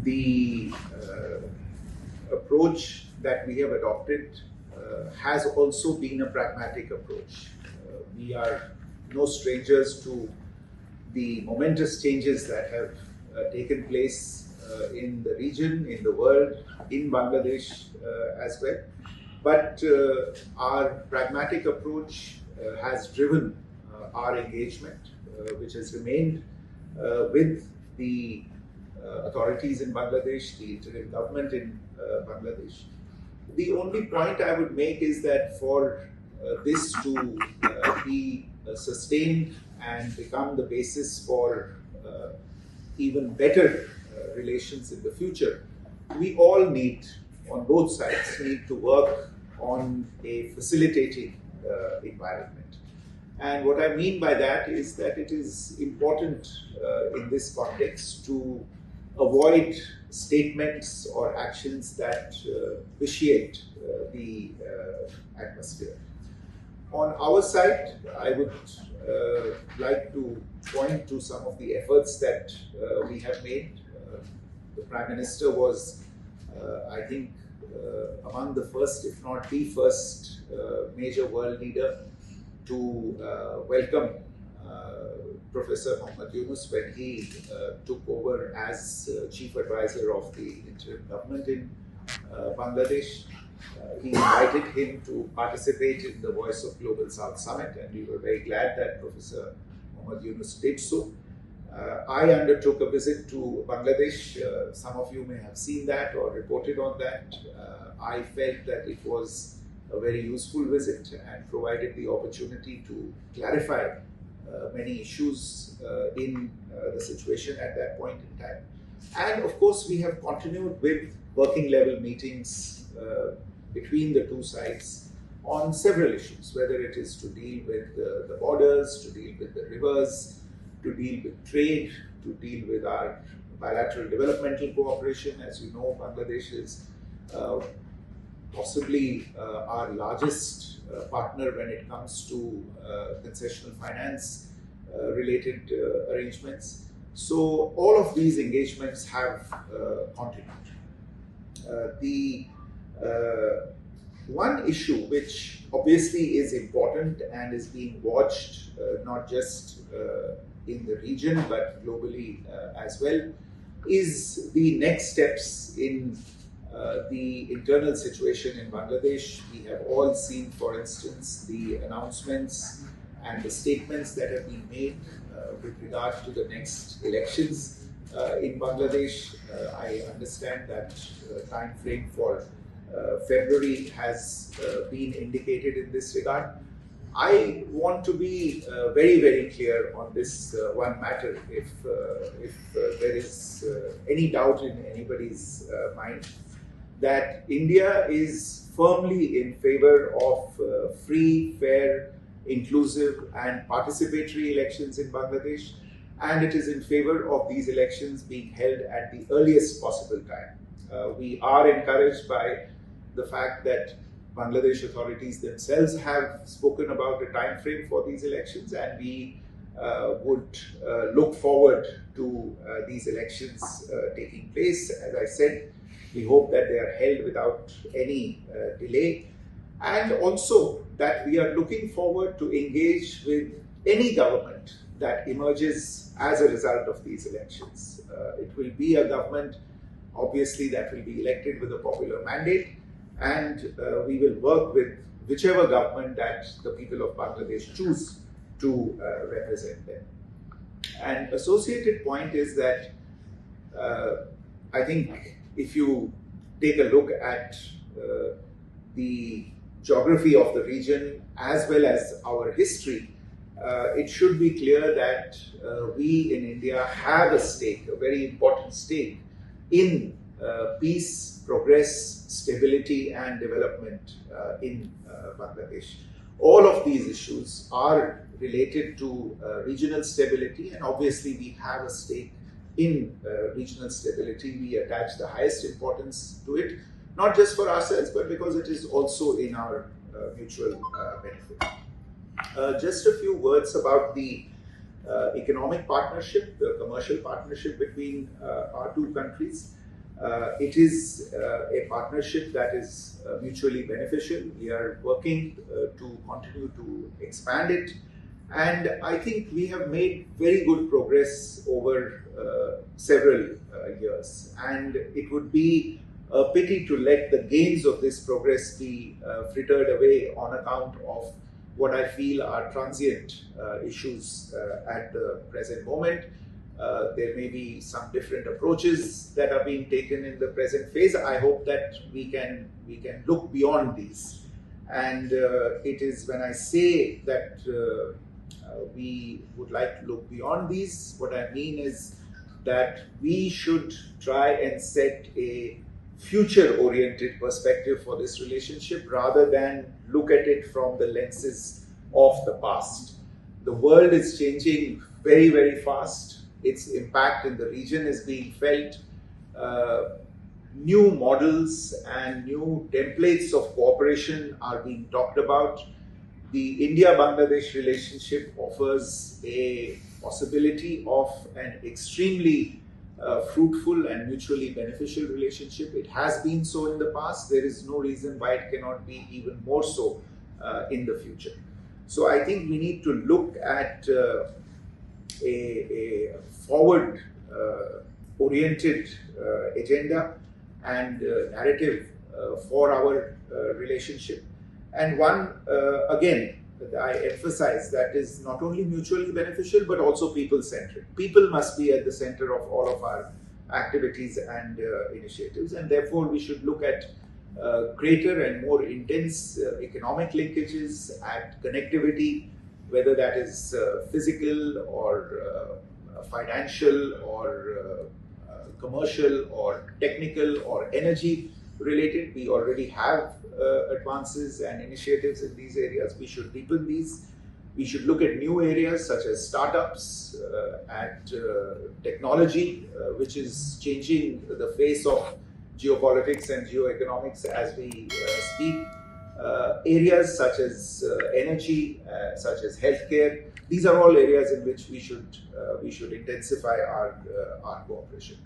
the approach that we have adopted has also been a pragmatic approach. We are no strangers to the momentous changes that have taken place in the region, in the world, in Bangladesh as well. But our pragmatic approach has driven our engagement, which has remained with the authorities in Bangladesh, the interim government in Bangladesh. The only point I would make is that for this to be sustained and become the basis for even better relations in the future, we all need, on both sides, need to work on a facilitating environment. And what I mean by that is that it is important in this context to avoid statements or actions that vitiate the atmosphere. On our side, I would like to point to some of the efforts that we have made. The Prime Minister was, I think, among the first, if not the first, major world leader to welcome Professor Muhammad Yunus when he took over as Chief Advisor of the interim government in Bangladesh. He invited him to participate in the Voice of Global South Summit, and we were very glad that Professor Muhammad Yunus did so. I undertook a visit to Bangladesh. Some of you may have seen that or reported on that. I felt that it was a very useful visit and provided the opportunity to clarify many issues in the situation at that point in time. And of course, we have continued with working level meetings between the two sides on several issues, whether it is to deal with the borders, to deal with the rivers, to deal with trade, to deal with our bilateral developmental cooperation. As you know, Bangladesh is possibly our largest partner when it comes to concessional finance related arrangements. So all of these engagements have continued. The one issue which obviously is important and is being watched not just in the region but globally as well is the next steps in the internal situation in Bangladesh. We have all seen, for instance, the announcements and the statements that have been made with regard to the next elections in Bangladesh. I understand that time frame for February has been indicated in this regard. I want to be very, very clear on this one matter. If there is any doubt in anybody's mind, that India is firmly in favor of free, fair, inclusive and participatory elections in Bangladesh, and it is in favor of these elections being held at the earliest possible time. We are encouraged by the fact that Bangladesh authorities themselves have spoken about a time frame for these elections, and we would look forward to these elections taking place. As I said, we hope that they are held without any delay, and also that we are looking forward to engage with any government that emerges as a result of these elections. It will be a government, obviously, that will be elected with a popular mandate, and we will work with whichever government that the people of Bangladesh choose to represent them. An associated point is that I think if you take a look at the geography of the region as well as our history, it should be clear that we in India have a stake, a very important stake in peace, progress, stability and development in Bangladesh. All of these issues are related to regional stability, and obviously we have a stake in regional stability. We attach the highest importance to it, not just for ourselves, but because it is also in our mutual benefit. Just a few words about the economic partnership, the commercial partnership between our two countries. It is a partnership that is mutually beneficial. We are working to continue to expand it. And I think we have made very good progress over several years. And it would be a pity to let the gains of this progress be frittered away on account of what I feel are transient issues at the present moment. There may be some different approaches that are being taken in the present phase. I hope that we can look beyond these. And it is when I say that we would like to look beyond these, what I mean is that we should try and set a future-oriented perspective for this relationship rather than look at it from the lenses of the past. The world is changing very, very fast. Its impact in the region is being felt. New models and new templates of cooperation are being talked about. The India-Bangladesh relationship offers a possibility of an extremely fruitful and mutually beneficial relationship. It has been so in the past. There is no reason why it cannot be even more so in the future. So I think we need to look at a forward-oriented agenda and narrative for our relationship. And one, again, I emphasize that is not only mutually beneficial but also people-centric. People must be at the center of all of our activities and initiatives, and therefore we should look at greater and more intense economic linkages, at connectivity, whether that is physical or financial or commercial or technical or energy related. We already have advances and initiatives in these areas. We should deepen these. We should look at new areas such as startups, at technology, which is changing the face of geopolitics and geoeconomics as we speak. Areas such as energy, such as healthcare. These are all areas in which we should intensify our cooperation.